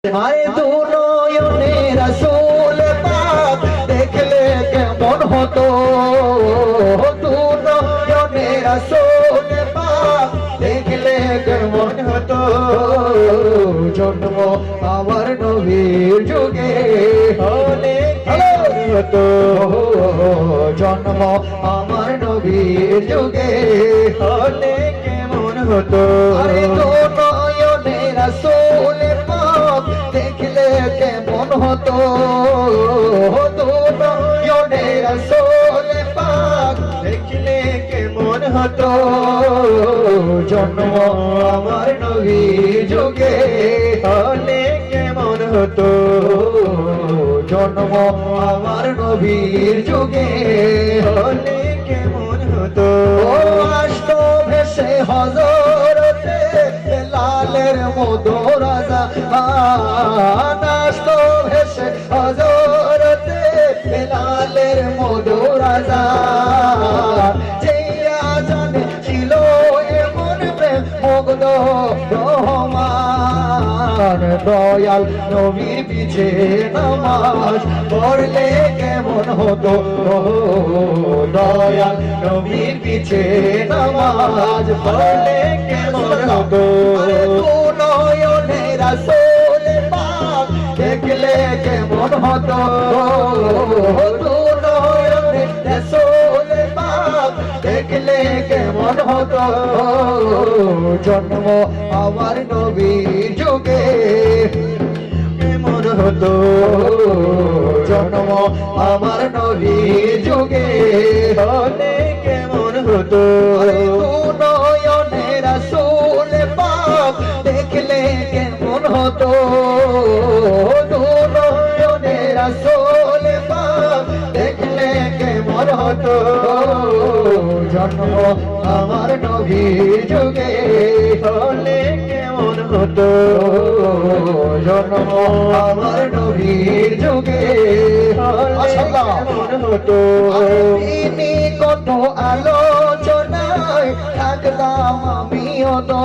আরে দু নয়নে রাসূল পাক দেখলে কেমন হতো, দু নয়নে রাসূল পাক দেখলে কেমন হতো। জন্ম আমার নবীর যুগে হলে কেমন হতো, জন্ম আমার নবীর যুগে হলে কেমন হতো। আরে দু নয়নে রাসূল পাক দেখলে কেমন হতো, দু নয়নে রাসূল পাক দেখলে কেমন হতো। জন্ম আমার নবীর যুগে হলে কেমন হতো, জন্ম আমার নবীর যুগে হলে কেমন হতো। ও আসতো ভেসে হযরতে বেলালের মধুর আযান, আসতো ভেসে হযরতে বেলালের মধুর আযান। যেই আযানে ছিল এমন প্রেম মুগ্ধ রহমান, দয়াল নবীর পিছে নামাজ পড়লে কেমন হতো, দয়াল নবীর পিছে নামাজ পড়লে কেমন হতো। দু নয়নে রাসূল পাক দেখলে কেমন হতো, দু নয়নে রাসূল পাক দেখলে কেমন হতো। জন্ম আমার নবীর যুগে কেমন হতো, জন্ম আমার নবীর যুগে হলে কেমন হতো। দু নয়নে রাসূল পাক দেখলে কেমন হতো, দু নয়নে রাসূল পাক দেখলে কেমন হতো। জন্ম আমার নবীর যুগে হলে কেমন হতো, জন্ম আমার নবীর যুগে হলে কেমন হতো। তিনি কত আলোচনায় থাকতাম আমিও তো